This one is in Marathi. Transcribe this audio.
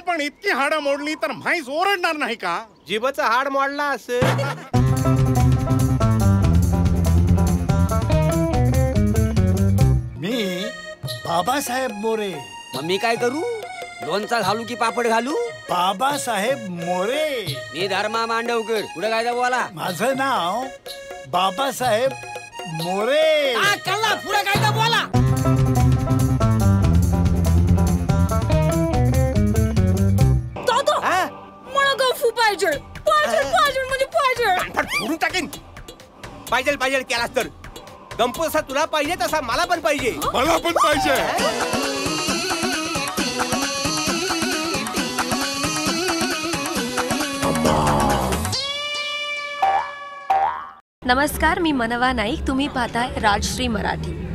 पण इतकी हाडं मोडली तर म्हैस ओरडणार नाही का? जिभचं हाड मोडला असेल. मी बाबासाहेब मोरे. मग मी काय करू? लोणचा घालू की पापड घालू? बाबासाहेब मोरे. मी धर्मा मांडवकर. पुढे काय बोला? माझं नाव बाबासाहेब मोरे. कल्ला पुढे काय बोला? मला गफू पाहिजे. पाहिजे म्हणजे पाहिजे. फोडून टाकेन. पाहिजे केलास तर. गंपू जसा तुला पाहिजे तसा मला पण पाहिजे. मला पण पाहिजे. नमस्कार, मी मनवा नाईक. तुम्ही पाहताय राजश्री मराठी.